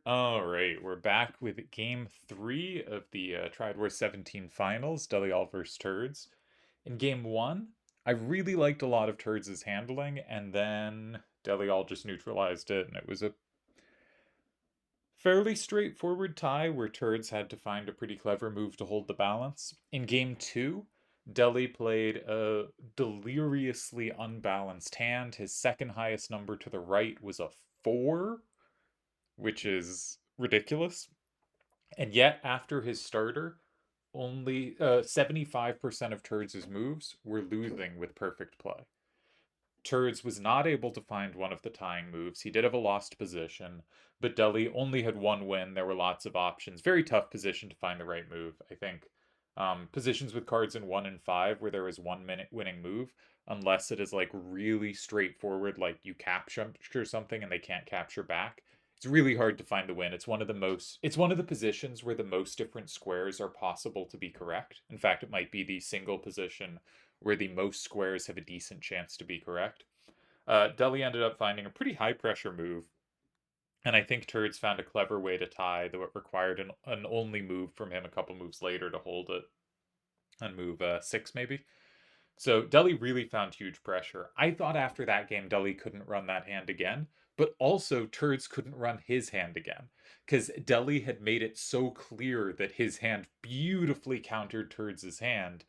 All right, we're back with game three of the TW17 finals, Delial versus Turdz. In game one, I really liked a lot of Turdz' handling, and then Delial just neutralized it, and it was a fairly straightforward tie where Turdz had to find a pretty clever move to hold the balance. In game two, Deli played a deliriously unbalanced hand. His second highest number to the right was a 4, which is ridiculous. And yet, after his starter, only 75% of Turd's moves were losing with perfect play. Turdz was not able to find one of the tying moves. He did have a lost position, but Deli only had one win. There were lots of options. Very tough position to find the right move, I think. Positions with cards in 1 and 5 where there is 1 minute winning move, unless it is like really straightforward, like you capture something and they can't capture back. It's really hard to find the win. It's one of the positions where the most different squares are possible to be correct. In fact, it might be the single position where the most squares have a decent chance to be correct. Deli ended up finding a pretty high pressure move, and I think Turds found a clever way to tie, though it required an only move from him a couple moves later to hold it on move 6, maybe. So Deli really found huge pressure. I thought after that game, Deli couldn't run that hand again, but also Turds couldn't run his hand again because Deli had made it so clear that his hand beautifully countered Turds' hand,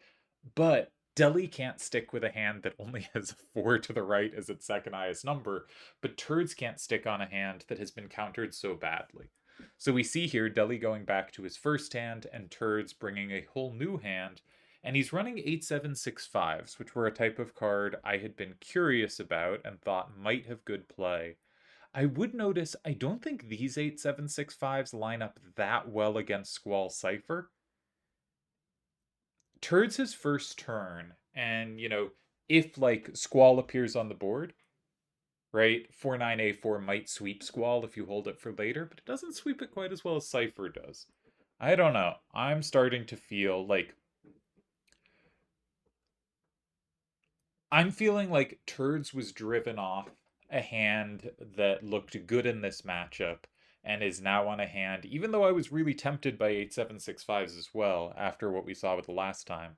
but Deli can't stick with a hand that only has a 4 to the right as its second highest number, but Turds can't stick on a hand that has been countered so badly. So we see here Deli going back to his first hand and Turds bringing a whole new hand, and he's running 8765s, which were a type of card I had been curious about and thought might have good play. I would notice I don't think these 8765s line up that well against Squall Cipher. Turd's his first turn, and if like Squall appears on the board, right? 49A4 might sweep Squall if you hold it for later, but it doesn't sweep it quite as well as Cipher does. I don't know. I'm starting to feel like I'm feeling like Turds was driven off a hand that looked good in this matchup and is now on a hand, even though I was really tempted by 8765s as well after what we saw with the last time,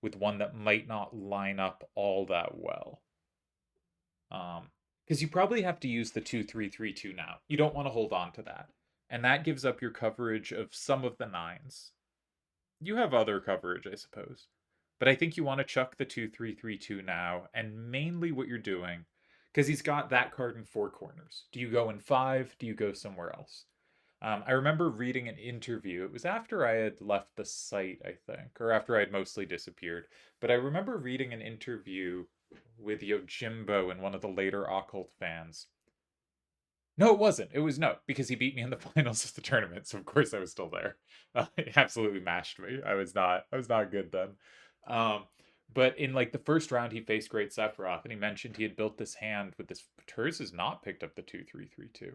with one that might not line up all that well. Because you probably have to use the 2-3-3-2 now. You don't want to hold on to that. And that gives up your coverage of some of the nines. You have other coverage, I suppose. But I think you want to chuck the 2-3-3-2 now, and mainly what you're doing, because he's got that card in 4 corners. Do you go in 5? Do you go somewhere else? I remember reading an interview. It was after I had left the site, I think, or after I had mostly disappeared. But I remember reading an interview with Yojimbo and one of the later Occult fans. No, it wasn't. It was no, because he beat me in the finals of the tournament. So of course I was still there. He absolutely mashed me. I was not good then. Um, but in like the first round, he faced Great Sephiroth, and he mentioned he had built this hand with this. Turs has not picked up the 2-3-3-2.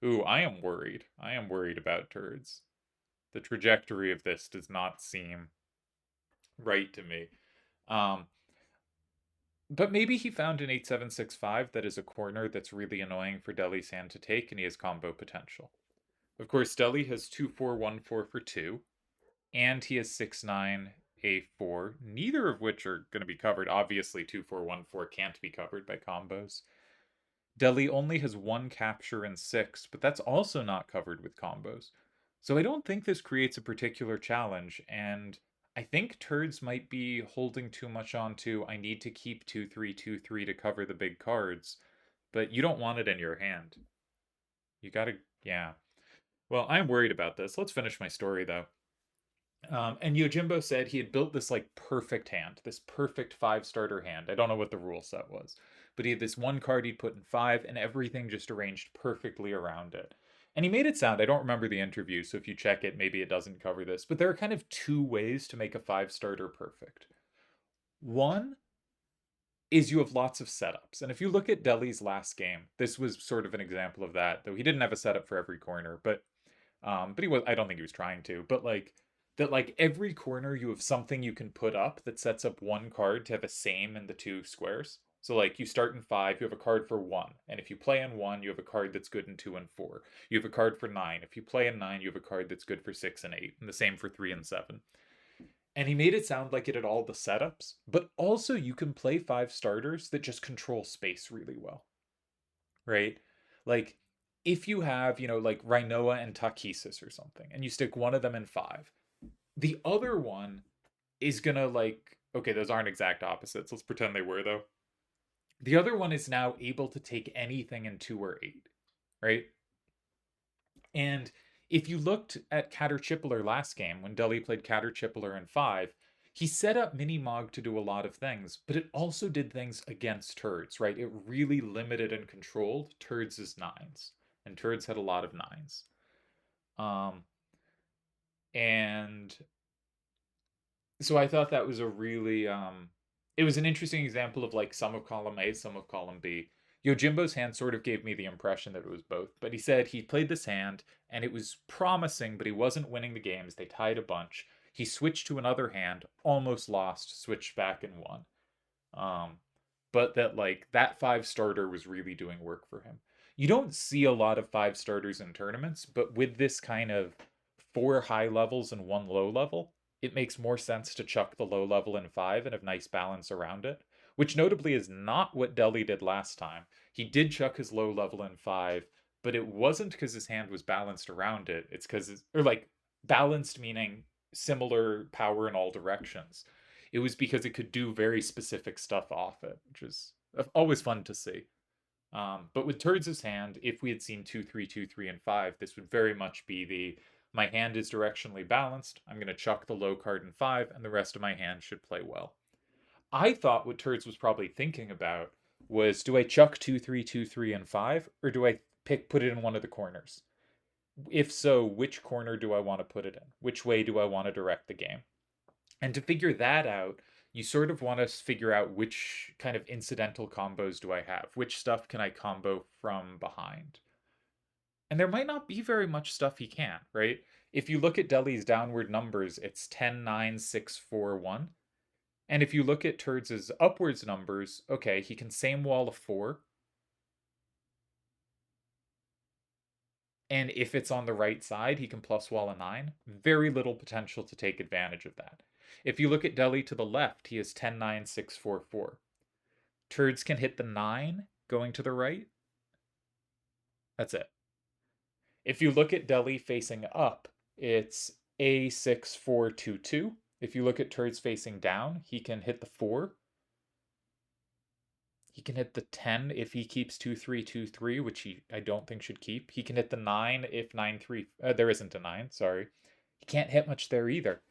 Ooh, I am worried. I am worried about Turds. The trajectory of this does not seem right to me. Um, but maybe he found an 8765 that is a corner that's really annoying for Deli's hand to take, and he has combo potential. Of course, Deli has 2-4-1-4 for 2, and he has 6-9-A4, neither of which are going to be covered. Obviously, 2-4-1-4 can't be covered by combos. Deli only has 1 capture and 6, but that's also not covered with combos. So I don't think this creates a particular challenge, and I think Turds might be holding too much onto I need to keep 2-3-2-3 to cover the big cards, but you don't want it in your hand. You gotta, yeah. Well, I'm worried about this. Let's finish my story though. And Yojimbo said he had built this like perfect hand, this perfect 5 starter hand. I don't know what the rule set was, but he had this one card he'd put in 5, and everything just arranged perfectly around it. And he made it sound, I don't remember the interview, so if you check it, maybe it doesn't cover this, but there are kind of 2 ways to make a 5 starter perfect. One is you have lots of setups. And if you look at Deli's last game, this was sort of an example of that, though he didn't have a setup for every corner, but he was I don't think he was trying to, but like every corner you have something you can put up that sets up one card to have a same in the 2 squares. So like you start in 5, you have a card for 1, and if you play in 1, you have a card that's good in 2 and 4. You have a card for 9. If you play in 9, you have a card that's good for 6 and 8, and the same for 3 and 7. And he made it sound like it had all the setups, but also you can play 5 starters that just control space really well, right? Like if you have, like Rhinoa and Takesis or something, and you stick one of them in 5, the other one is gonna like, okay, those aren't exact opposites. Let's pretend they were though. The other one is now able to take anything in 2 or 8, right? And if you looked at Caterchippeler last game, when Deli played Caterchippeler in 5, he set up Minimog to do a lot of things, but it also did things against Turdz, right? It really limited and controlled Turdz's 9s, and Turdz had a lot of 9s. And so I thought that was a really it was an interesting example of like some of column A, some of column B. Yojimbo's hand sort of gave me the impression that it was both, but he said he played this hand and it was promising, but he wasn't winning the games. They tied a bunch. He switched to another hand, almost lost, switched back and won. Um, but that like that 5 starter was really doing work for him. You don't see a lot of 5 starters in tournaments, but with this kind of 4 high levels and 1 low level, it makes more sense to chuck the low level in 5 and have nice balance around it, which notably is not what Deli did last time. He did chuck his low level in 5, but it wasn't because his hand was balanced around it. It's because, or like balanced meaning similar power in all directions. It was because it could do very specific stuff off it, which is always fun to see. But with Turd's hand, if we had seen 2, 3, 2, 3, and 5, this would very much be the my hand is directionally balanced. I'm going to chuck the low card in 5, and the rest of my hand should play well. I thought what Turdz was probably thinking about was do I chuck 2, 3, 2, 3, and 5, or do I put it in one of the corners? If so, which corner do I want to put it in? Which way do I want to direct the game? And to figure that out, you sort of want to figure out which kind of incidental combos do I have? Which stuff can I combo from behind? And there might not be very much stuff he can, right? If you look at Deli's downward numbers, it's 10, 9, 6, 4, 1. And if you look at Turdz's upwards numbers, okay, he can same wall a 4. And if it's on the right side, he can plus wall a 9. Very little potential to take advantage of that. If you look at Deli to the left, he has 10, 9, 6, 4, 4. Turdz can hit the 9 going to the right. That's it. If you look at Deli facing up, it's A6, 4, 2, 2. If you look at Turdz facing down, he can hit the 4. He can hit the 10 if he keeps 2, 3, 2, 3, which I don't think should keep. He can hit the 9 if 9, 3. There isn't a 9, sorry. He can't hit much there either.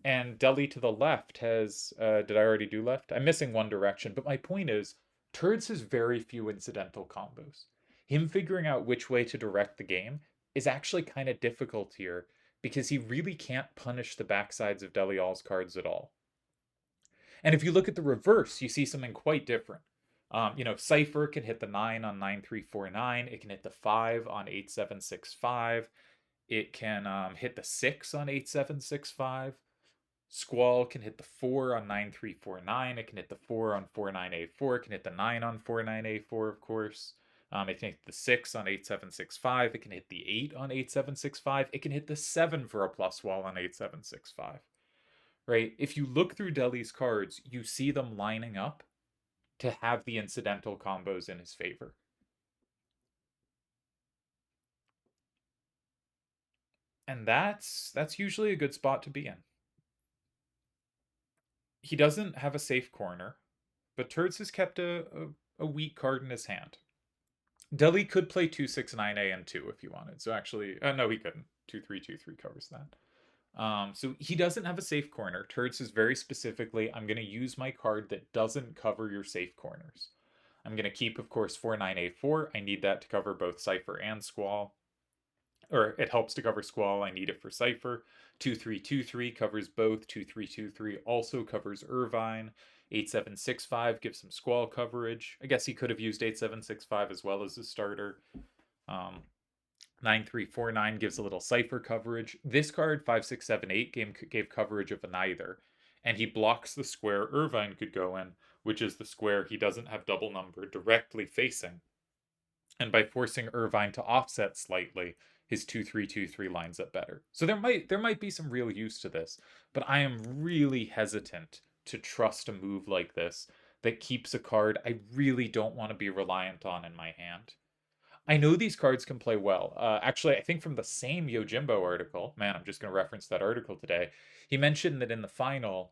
And Deli to the left has, did I already do left? I'm missing one direction, but my point is, Turdz has very few incidental combos. Him figuring out which way to direct the game is actually kind of difficult here, because he really can't punish the backsides of Delial's cards at all. And if you look at the reverse, you see something quite different. Cypher can hit the 9 on 9349. It can hit the 5 on 8765. It can hit the 6 on 8765. Squall can hit the 4 on 9349. It can hit the 4 on 49A4. It can hit the 9 on 49A4, of course. It can hit the 6 on 8765. It can hit the 8 on 8765. It can hit the 7 for a plus wall on 8765. Right? If you look through Deli's cards, you see them lining up to have the incidental combos in his favor. And that's usually a good spot to be in. He doesn't have a safe corner, but Turdz has kept a weak card in his hand. Deli could play 269A and 2 if he wanted. So actually, no, he couldn't. 2323 covers that. So he doesn't have a safe corner. Turdz is very specifically, I'm going to use my card that doesn't cover your safe corners. I'm going to keep, of course, 49A4. I need that to cover both Cypher and Squall. Or it helps to cover Squall. I need it for Cypher. 2323 covers both. 2323 also covers Irvine. 8765 gives some Squall coverage. I guess he could have used 8765 as well as a starter. 9349 gives a little Cypher coverage. This card, 5678, gave coverage of a neither. And he blocks the square Irvine could go in, which is the square he doesn't have double number directly facing. And by forcing Irvine to offset slightly, his 2-3-2-3 lines up better. So there might be some real use to this, but I am really hesitant to trust a move like this that keeps a card I really don't want to be reliant on in my hand. I know these cards can play well. Actually, I think from the same Yojimbo article, man, I'm just going to reference that article today. He mentioned that in the final,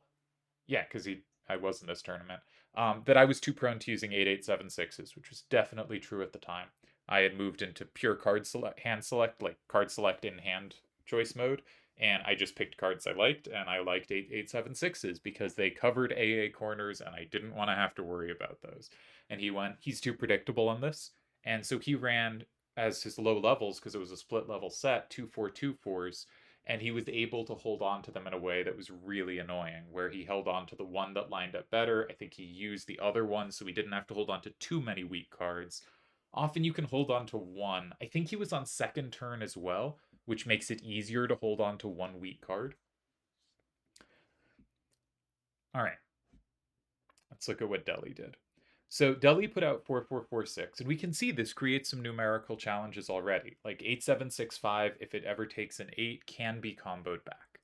yeah, because I was in this tournament, that I was too prone to using 8-8-7-6s, which was definitely true at the time. I had moved into pure card select, hand select, like card select in hand choice mode, and I just picked cards I liked, and I liked 8-8-7-6s because they covered AA corners, and I didn't want to have to worry about those. And he's too predictable on this, and so he ran as his low levels because it was a split level set, 2-4-2-4s, and he was able to hold on to them in a way that was really annoying, where he held on to the one that lined up better. I think he used the other one so he didn't have to hold on to too many weak cards. Often you can hold on to one. I think he was on second turn as well, which makes it easier to hold on to one weak card. All right, let's look at what Deli did. So Deli put out 4-4-4-6, and we can see this creates some numerical challenges already. Like 8-7-6-5, if it ever takes an 8, can be comboed back.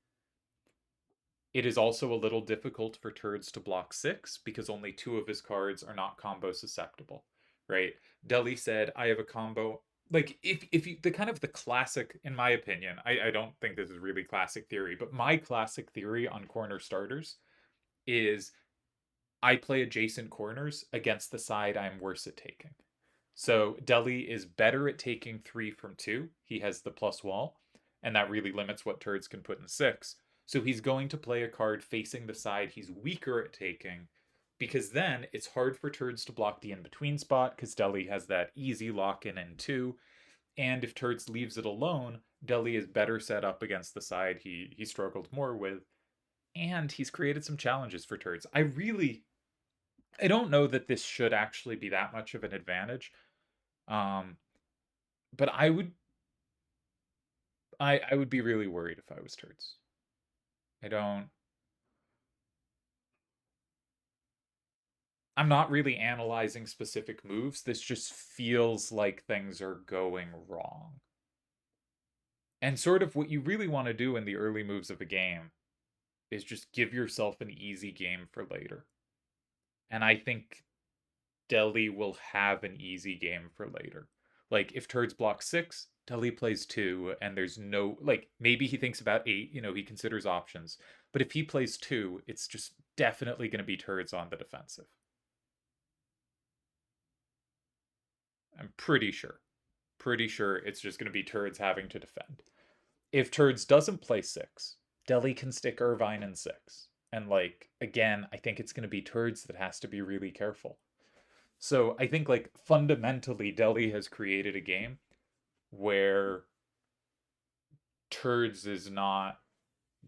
It is also a little difficult for Turdz to block 6 because only 2 of his cards are not combo susceptible, right? Deli said, I have a combo. Like, if you, the kind of the classic, in my opinion, I don't think this is really classic theory, but my classic theory on corner starters is I play adjacent corners against the side I'm worse at taking. So Deli is better at taking 3 from 2. He has the plus wall, and that really limits what Turdz can put in 6. So he's going to play a card facing the side he's weaker at taking, because then it's hard for Turdz to block the in-between spot, because Deli has that easy lock-in in 2. And if Turdz leaves it alone, Deli is better set up against the side he struggled more with. And he's created some challenges for Turdz. I don't know that this should actually be that much of an advantage. But I would be really worried if I was Turdz. I don't I'm not really analyzing specific moves. This just feels like things are going wrong. And sort of what you really want to do in the early moves of a game is just give yourself an easy game for later. And I think Deli will have an easy game for later. Like if Turdz blocks 6, Deli plays 2, and there's no like maybe he thinks about 8, he considers options. But if he plays 2, it's just definitely going to be Turdz on the defensive. I'm pretty sure. Pretty sure it's just going to be Turdz having to defend. If Turdz doesn't play 6, Deli can stick Irvine in 6. And like again, I think it's going to be Turdz that has to be really careful. So I think like fundamentally Deli has created a game where Turdz is not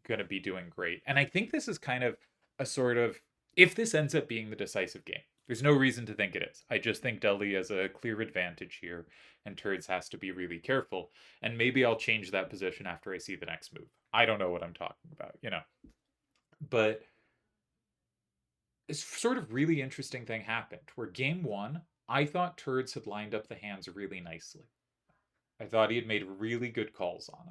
going to be doing great. And I think this is kind of a sort of if this ends up being the decisive game. There's no reason to think it is. I just think Deli has a clear advantage here, and Turdz has to be really careful. And maybe I'll change that position after I see the next move. I don't know what I'm talking about. But this sort of really interesting thing happened where game 1, I thought Turdz had lined up the hands really nicely. I thought he had made really good calls on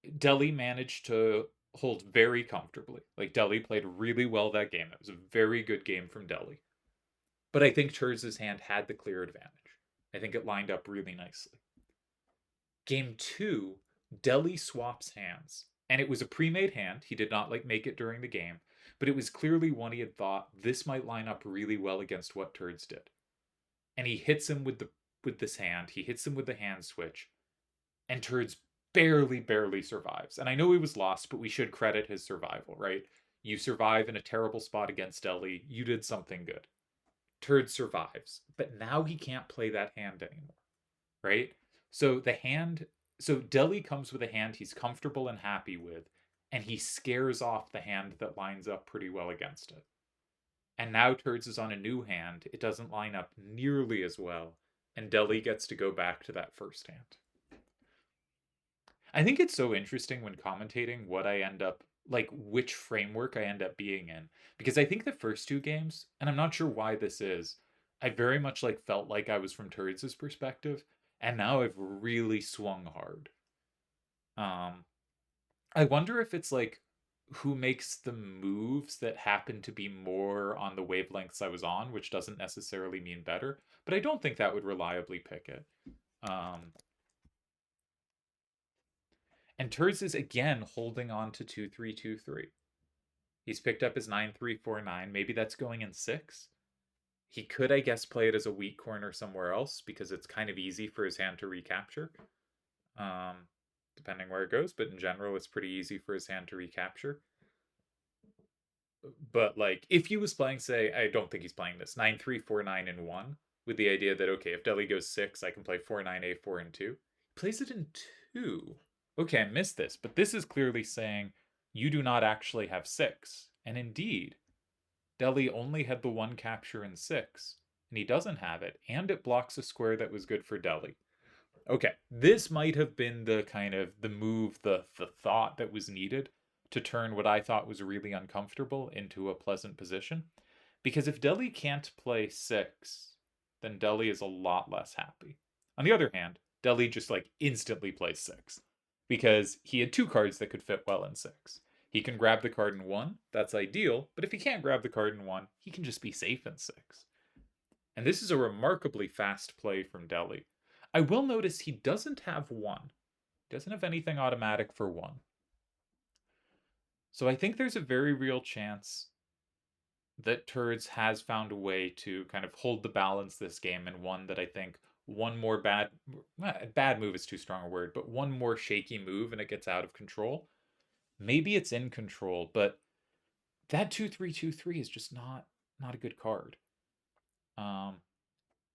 it. Deli managed to hold very comfortably. Like Deli played really well that game. It was a very good game from Deli. But I think Turdz's hand had the clear advantage. I think it lined up really nicely. Game 2, Deli swaps hands. And it was a pre-made hand. He did not make it during the game, but it was clearly one he had thought this might line up really well against what Turdz did. And he hits him with this hand. He hits him with the hand switch, and Turdz barely survives. And I know he was lost, but we should credit his survival, right? You survive in a terrible spot against Deli. You did something good. Turdz survives, but now he can't play that hand anymore, right? So Deli comes with a hand he's comfortable and happy with, and he scares off the hand that lines up pretty well against it. And now Turdz is on a new hand. It doesn't line up nearly as well, and Deli gets to go back to that first hand. I think it's so interesting when commentating what I end up like which framework I end up being in. Because I think the first two games, and I'm not sure why this is, I very much like felt like I was from Turds' perspective, and now I've really swung hard. Um, I wonder if it's like who makes the moves that happen to be more on the wavelengths I was on, which doesn't necessarily mean better, but I don't think that would reliably pick it. Um, and Turds is again holding on to 2323. He's picked up his 9349. Maybe that's going in 6. He could, I guess, play it as a weak corner somewhere else because it's kind of easy for his hand to recapture, um, depending where it goes. But in general, it's pretty easy for his hand to recapture. But like, if he was playing, say, I don't think he's playing this 9349 in 1, with the idea that okay, if Deli goes 6, I can play 49A4 in 2. He plays it in 2. Okay, I missed this, but this is clearly saying you do not actually have 6. And indeed, Deli only had the 1 capture in 6, and he doesn't have it, and it blocks a square that was good for Deli. Okay, this might have been the kind of the move, the thought that was needed to turn what I thought was really uncomfortable into a pleasant position. Because if Deli can't play 6, then Deli is a lot less happy. On the other hand, Deli just like instantly plays 6 because he had 2 cards that could fit well in 6. He can grab the card in 1, that's ideal, but if he can't grab the card in 1, he can just be safe in 6. And this is a remarkably fast play from Deli. I will notice he doesn't have 1. He doesn't have anything automatic for 1. So I think there's a very real chance that Turdz has found a way to kind of hold the balance this game, and one that I think one more bad move is too strong a word, but one more shaky move and it gets out of control. Maybe it's in control, but that 2-3-2-3 is just not a good card.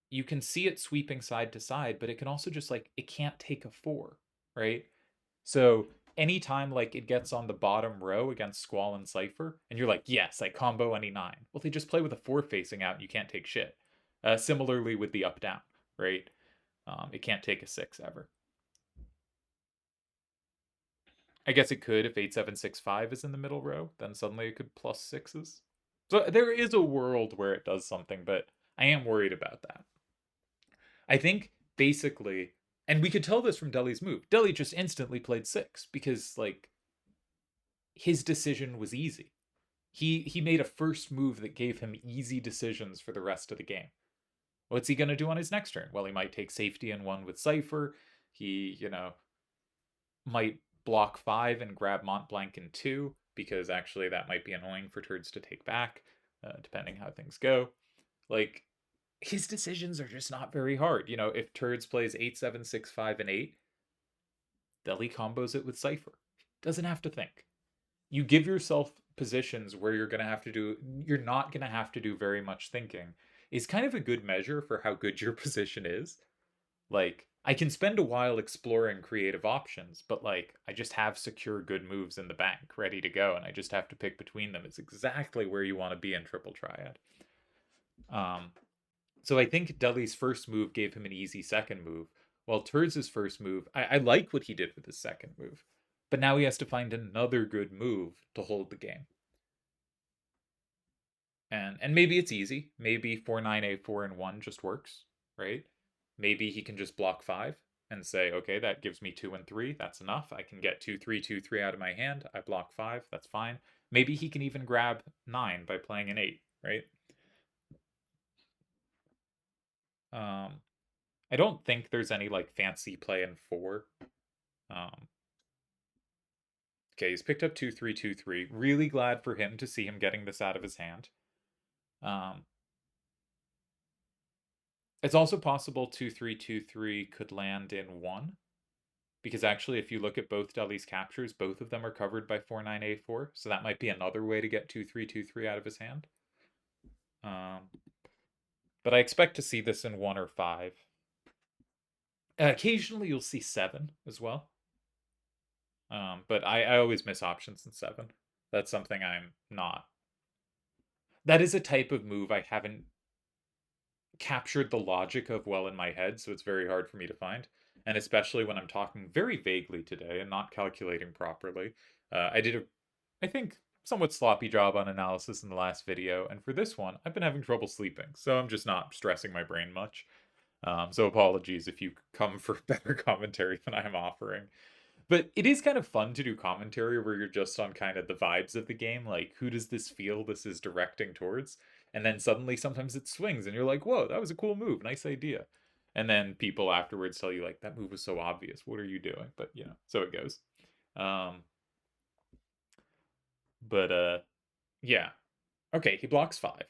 You can see it sweeping side to side, but it can also just like it can't take a 4, right? So anytime like it gets on the bottom row against Squall and Cypher, and you're like, yes, I combo any 9. Well, they just play with a 4 facing out, and you can't take shit. Similarly with the up down, right? It can't take a 6 ever. I guess it could if 8765 is in the middle row, then suddenly it could plus 6s. So there is a world where it does something, but I am worried about that. I think basically, and we could tell this from Deli's move. Deli just instantly played 6 because like his decision was easy. He made a first move that gave him easy decisions for the rest of the game. What's he gonna do on his next turn? Well, he might take safety in 1 with Cypher. He, might block 5 and grab Mont Blanc in 2, because actually that might be annoying for Turds to take back, depending how things go. Like, his decisions are just not very hard. If Turds plays 8-7-6-5 and 8, Deli combos it with Cypher. Doesn't have to think. You give yourself positions where you're not gonna have to do very much thinking is kind of a good measure for how good your position is. Like, I can spend a while exploring creative options, but like I just have secure good moves in the bank ready to go, and I just have to pick between them. It's exactly where you want to be in Triple Triad. So I think Deli's first move gave him an easy second move, while Turds' first move, I like what he did with his second move, but now he has to find another good move to hold the game. And maybe it's easy. Maybe 4-9-A-4 and 1 just works, right? Maybe he can just block 5 and say, okay, that gives me 2 and 3. That's enough. I can get 2-3-2-3 out of my hand. I block 5. That's fine. Maybe he can even grab 9 by playing an 8, right? I don't think there's any like fancy play in 4. Okay, he's picked up 2-3-2-3. Really glad for him to see him getting this out of his hand. It's also possible 2-3-2-3 could land in 1. Because actually, if you look at both Deli's captures, both of them are covered by 4-9-A-4. So that might be another way to get 2-3-2-3 out of his hand. But I expect to see this in 1 or 5. Occasionally, you'll see 7 as well. But I always miss options in 7. That's something I'm not. That is a type of move I haven't captured the logic of well in my head, so it's very hard for me to find. And especially when I'm talking very vaguely today and not calculating properly. I did I think, somewhat sloppy job on analysis in the last video, and for this one, I've been having trouble sleeping, so I'm just not stressing my brain much. So apologies if you come for better commentary than I'm offering. But it is kind of fun to do commentary where you're just on kind of the vibes of the game, like who does this feel this is directing towards? And then suddenly sometimes it swings and you're like, whoa, that was a cool move, nice idea. And then people afterwards tell you like that move was so obvious. What are you doing? But you know, so it goes. Um but yeah. Okay, he blocks 5,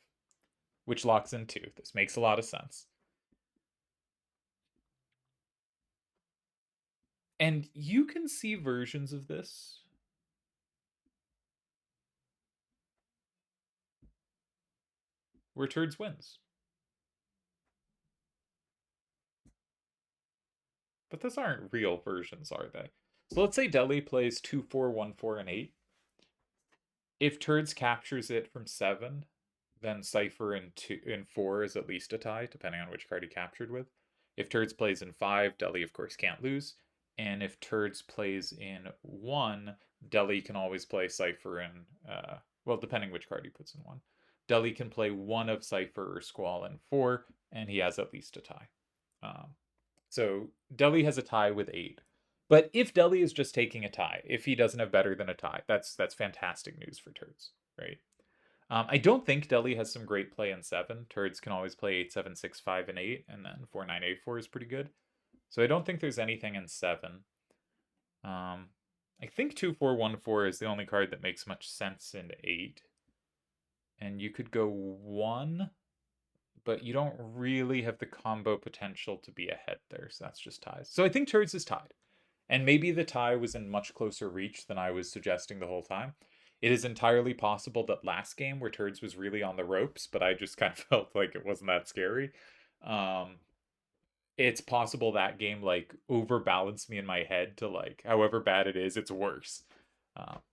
which locks in 2. This makes a lot of sense. And you can see versions of this where Turdz wins. But those aren't real versions, are they? So let's say Deli plays 2, 4, 1, 4, and 8. If Turdz captures it from 7, then Cypher in 4 is at least a tie, depending on which card he captured with. If Turdz plays in 5, Deli of course can't lose. And if Turdz plays in 1, Deli can always play Cypher in, well, depending which card he puts in 1. Deli can play one of Cypher or Squall in 4, and he has at least a tie. So Deli has a tie with 8. But if Deli is just taking a tie, if he doesn't have better than a tie, that's fantastic news for Turdz, right? I don't think Deli has some great play in 7. Turdz can always play 8, 7, 6, 5, and 8, and then 4, 9, 8, 4 is pretty good. So I don't think there's anything in 7. I think 2, 4, 1, 4 is the only card that makes much sense in 8. And you could go 1, but you don't really have the combo potential to be ahead there, so that's just ties. So I think Turdz is tied. And maybe the tie was in much closer reach than I was suggesting the whole time. It is entirely possible that last game where Turdz was really on the ropes, but I just kind of felt like it wasn't that scary. It's possible that game like overbalanced me in my head to like however bad it is, it's worse.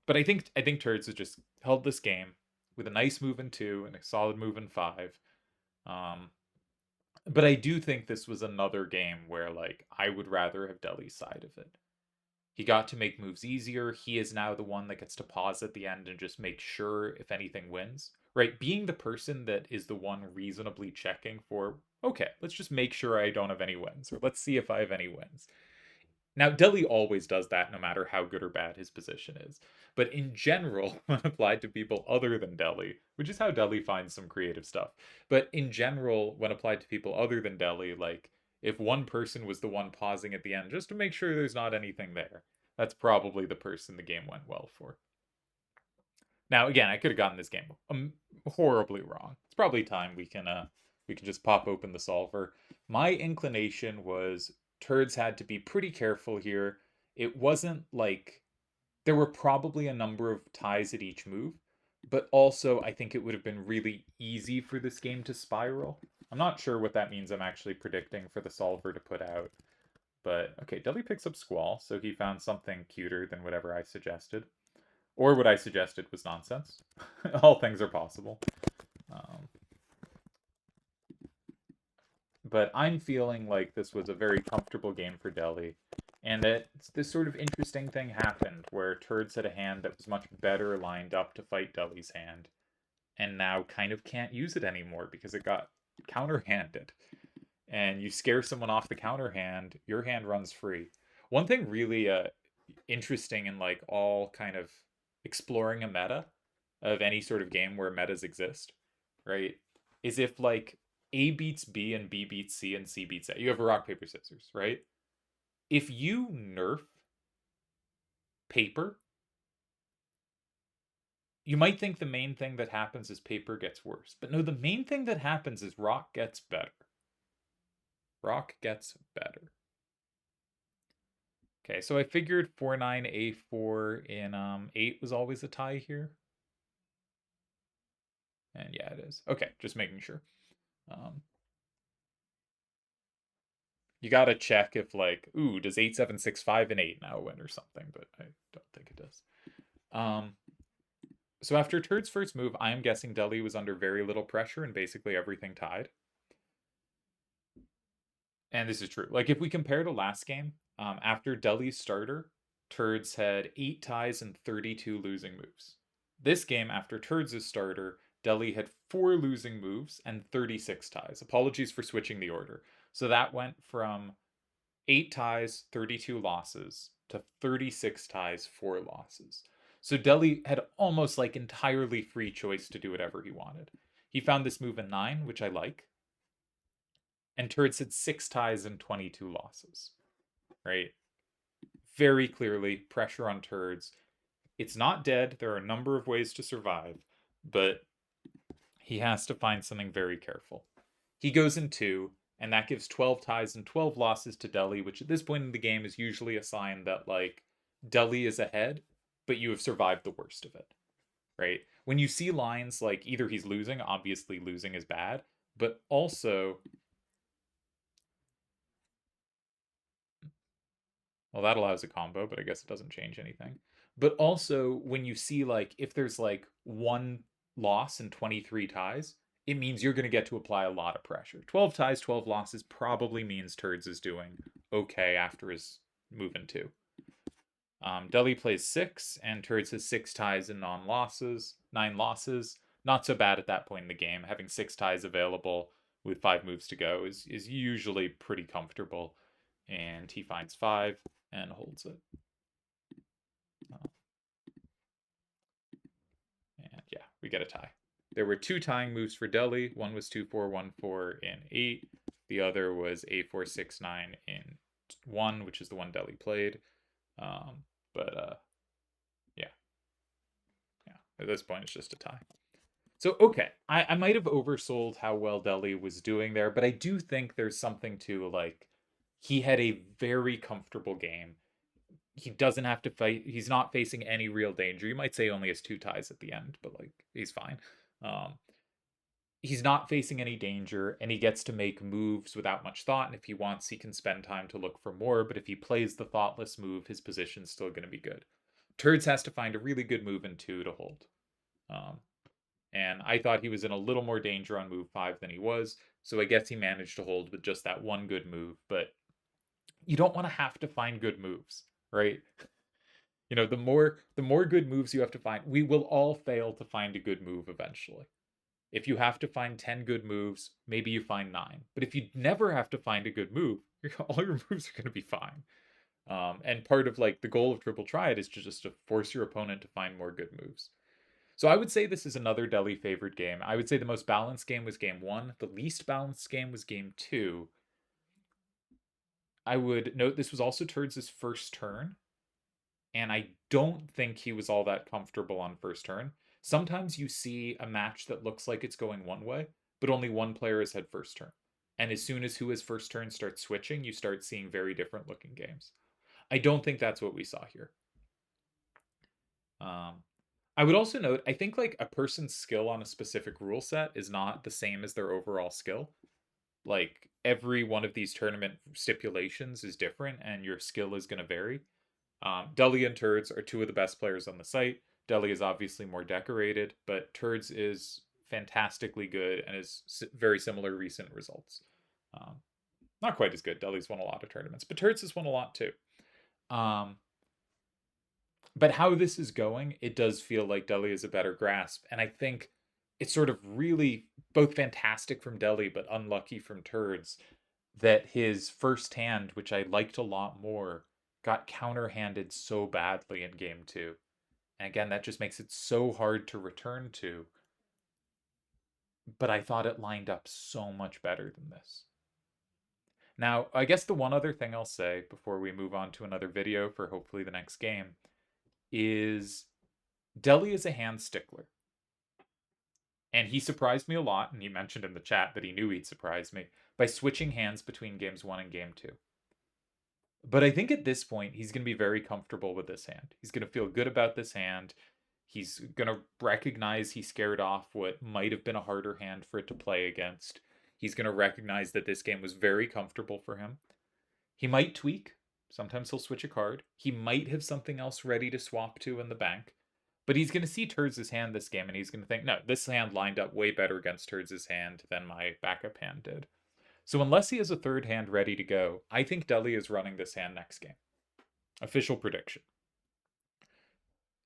But I think Turdz has just held this game with a nice move in 2 and a solid move in 5. But I do think this was another game where like I would rather have Deli's side of it. He got to make moves easier. He is now the one that gets to pause at the end and just make sure if anything wins. Right? Being the person that is the one reasonably checking for, okay, let's just make sure I don't have any wins, or let's see if I have any wins. Now, Deli always does that no matter how good or bad his position is. But in general, when applied to people other than Deli, which is how Deli finds some creative stuff, but in general, when applied to people other than Deli, like if one person was the one pausing at the end just to make sure there's not anything there, that's probably the person the game went well for. Now, again, I could have gotten this game horribly wrong. It's probably time we can just pop open the solver. My inclination was Turdz had to be pretty careful here. It wasn't like there were probably a number of ties at each move, but also I think it would have been really easy for this game to spiral. I'm not sure what that means I'm actually predicting for the solver to put out. But okay, Deli picks up Squall, so he found something cuter than whatever I suggested. Or what I suggested was nonsense. All things are possible. Um, but I'm feeling like this was a very comfortable game for Deli. And that this sort of interesting thing happened where Turdz had a hand that was much better lined up to fight Deli's hand. And now kind of can't use it anymore because it got counterhanded. And you scare someone off the counter hand, your hand runs free. One thing really interesting in like all kind of exploring a meta of any sort of game where metas exist, right? Is if like A beats B and B beats C and C beats A. You have a rock, paper, scissors, right? If you nerf paper, you might think the main thing that happens is paper gets worse. But no, the main thing that happens is rock gets better. Rock gets better. Okay, so I figured 4-9-A4 in 8 was always a tie here. And yeah, it is. Okay, just making sure. You gotta check if like, ooh, does 8, 7, 6, 5, and 8 now win or something, but I don't think it does. So after Turd's first move, I am guessing Deli was under very little pressure and basically everything tied. And this is true. Like if we compare to last game, after Deli's starter, Turdz had 8 ties and 32 losing moves. This game, after Turdz' starter, Deli had 4 losing moves and 36 ties. Apologies for switching the order. So that went from 8 ties, 32 losses, to 36 ties, 4 losses. So Deli had almost like entirely free choice to do whatever he wanted. He found this move in 9, which I like. And Turdz had 6 ties and 22 losses. Right? Very clearly, pressure on Turdz. It's not dead. There are a number of ways to survive, but he has to find something very careful. He goes in 2, and that gives 12 ties and 12 losses to Deli, which at this point in the game is usually a sign that, like, Deli is ahead, but you have survived the worst of it, right? When you see lines like either he's losing, obviously losing is bad, but also, well, that allows a combo, but I guess it doesn't change anything. But also, when you see, like, if there's like 1 loss and 23 ties, it means you're going to get to apply a lot of pressure. 12 ties, 12 losses probably means Turdz is doing okay after his move in 2. Deli plays 6, and Turdz has 6 ties and 9 losses. Not so bad at that point in the game. Having 6 ties available with 5 moves to go is usually pretty comfortable. And he finds 5 and holds it. And yeah, we get a tie. There were 2 tying moves for Deli. One was 2-4, 1-4 in 8. The other was A4, 6-9 in 1, which is the one Deli played. Yeah. At this point, it's just a tie. So, okay, I might have oversold how well Deli was doing there, but I do think there's something to, like, he had a very comfortable game. He doesn't have to fight. He's not facing any real danger. You might say only has 2 ties at the end, but, like, he's fine. He's not facing any danger, and he gets to make moves without much thought, and if he wants, he can spend time to look for more, but if he plays the thoughtless move, his position's still going to be good. Turdz has to find a really good move in 2 to hold. And I thought he was in a little more danger on move 5 than he was, so I guess he managed to hold with just that one good move, but you don't want to have to find good moves, right? You know, the more good moves you have to find, we will all fail to find a good move eventually. If you have to find 10 good moves, maybe you find 9. But if you never have to find a good move, all your moves are going to be fine. And part of, like, the goal of Triple Triad is just to force your opponent to find more good moves. So I would say this is another Deli favored game. I would say the most balanced game was game 1. The least balanced game was game 2. I would note this was also Turd's first turn, and I don't think he was all that comfortable on first turn. Sometimes you see a match that looks like it's going one way, but only one player has had first turn. And as soon as who has first turn starts switching, you start seeing very different looking games. I don't think that's what we saw here. I would also note, I think, like, a person's skill on a specific rule set is not the same as their overall skill. Like, every one of these tournament stipulations is different, and your skill is going to vary. Deli and Turdz are 2 of the best players on the site. Deli is obviously more decorated, but Turdz is fantastically good and is very similar recent results. Not quite as good. Deli's won a lot of tournaments, but Turdz has won a lot too. But how this is going, it does feel like Deli is a better grasp, and I think it's sort of really both fantastic from Deli but unlucky from Turdz that his first hand, which I liked a lot more, got counterhanded so badly in game 2. And again, that just makes it so hard to return to. But I thought it lined up so much better than this. Now, I guess the one other thing I'll say before we move on to another video for hopefully the next game is Deli is a hand stickler. And he surprised me a lot, and he mentioned in the chat that he knew he'd surprise me, by switching hands between games 1 and game 2. But I think at this point, he's going to be very comfortable with this hand. He's going to feel good about this hand. He's going to recognize he scared off what might have been a harder hand for it to play against. He's going to recognize that this game was very comfortable for him. He might tweak. Sometimes he'll switch a card. He might have something else ready to swap to in the bank. But he's going to see Turd's hand this game, and he's going to think, no, this hand lined up way better against Turd's hand than my backup hand did. So unless he has a third hand ready to go, I think Deli is running this hand next game. Official prediction.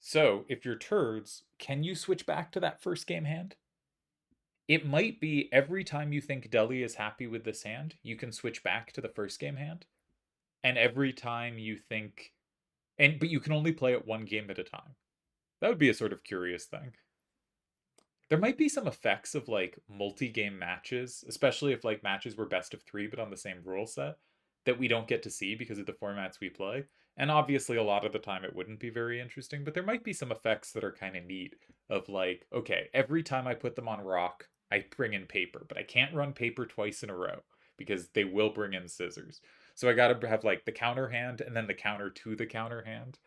So, if you're Turdz, can you switch back to that first game hand? It might be every time you think Deli is happy with this hand, you can switch back to the first game hand. And every time you think, but you can only play it one game at a time. That would be a sort of curious thing. There might be some effects of like multi-game matches, especially if like matches were best of 3 but on the same rule set, that we don't get to see because of the formats we play. And obviously a lot of the time it wouldn't be very interesting, but there might be some effects that are kind of neat of like, okay, every time I put them on rock, I bring in paper, but I can't run paper twice in a row because they will bring in scissors. So I got to have like the counter hand and then the counter to the counter hand.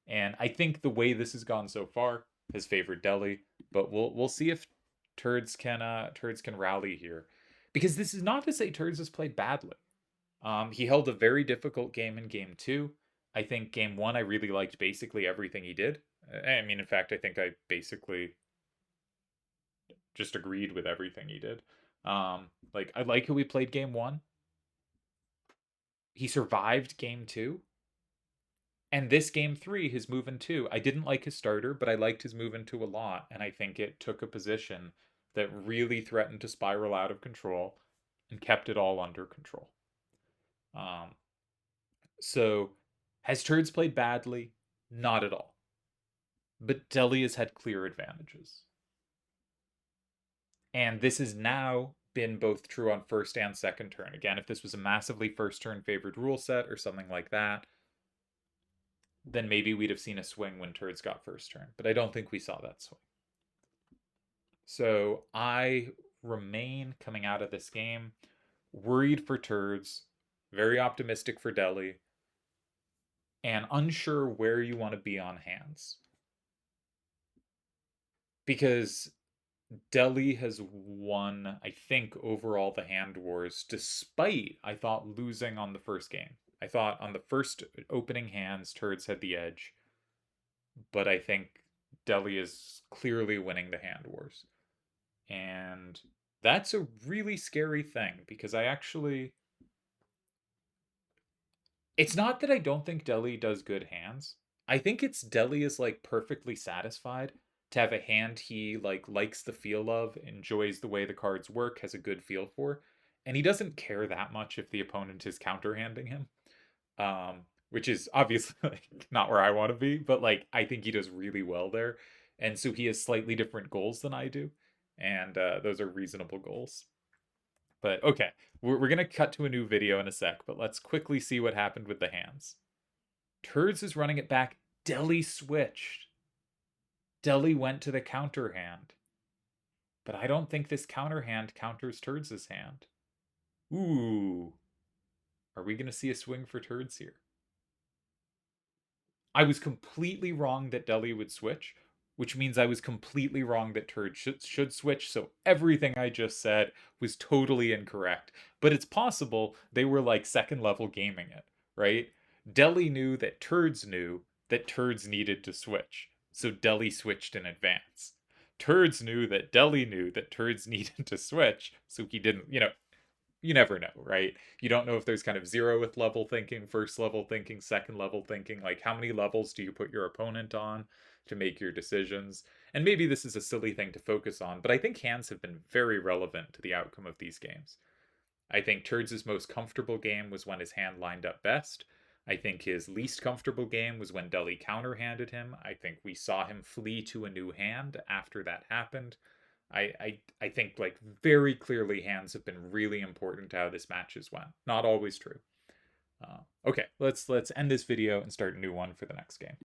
And I think the way this has gone so far has favored Deli, but we'll see if Turdz can rally here, because this is not to say Turdz has played badly. He held a very difficult game in game 2. I think game 1 I really liked basically everything he did. I mean, in fact, I think I basically just agreed with everything he did. Like I like how he played game 1. He survived game 2. And this game 3, his move in 2, I didn't like his starter, but I liked his move in 2 a lot. And I think it took a position that really threatened to spiral out of control and kept it all under control. Um, so, has Turdz played badly? Not at all. But Deli has had clear advantages. And this has now been both true on first and second turn. Again, if this was a massively first turn favored rule set or something like that, then maybe we'd have seen a swing when Turdz got first turn. But I don't think we saw that swing. So I remain, coming out of this game, worried for Turdz, very optimistic for Deli, and unsure where you want to be on hands. Because Deli has won, I think, overall the hand wars, despite, I thought, losing on the first game. I thought on the first opening hands, Turdz had the edge, but I think Deli is clearly winning the hand wars. And that's a really scary thing because I actually. It's not that I don't think Deli does good hands. I think it's Deli is like perfectly satisfied to have a hand he like likes the feel of, enjoys the way the cards work, has a good feel for, and he doesn't care that much if the opponent is counterhanding him. Which is obviously like, not where I want to be, but like I think he does really well there, and so he has slightly different goals than I do, and those are reasonable goals. But okay, we're gonna cut to a new video in a sec, but let's quickly see what happened with the hands. Turdz is running it back. Deli switched. Deli went to the counter hand. But I don't think this counter hand counters Turdz's hand. Ooh. Are we gonna see a swing for Turdz here? I was completely wrong that Deli would switch, which means I was completely wrong that Turdz should switch. So everything I just said was totally incorrect. But it's possible they were like second level gaming it, right? Deli knew that Turdz needed to switch. So Deli switched in advance. Turdz knew that Deli knew that Turdz needed to switch, so he didn't, you never know, right? You don't know if there's kind of 0th level thinking, first level thinking, second level thinking. Like, how many levels do you put your opponent on to make your decisions? And maybe this is a silly thing to focus on, but I think hands have been very relevant to the outcome of these games. I think Turdz's most comfortable game was when his hand lined up best. I think his least comfortable game was when Deli counterhanded him. I think we saw him flee to a new hand after that happened. I think like very clearly hands have been really important to how this match has went. Not always true. Okay, let's end this video and start a new one for the next game.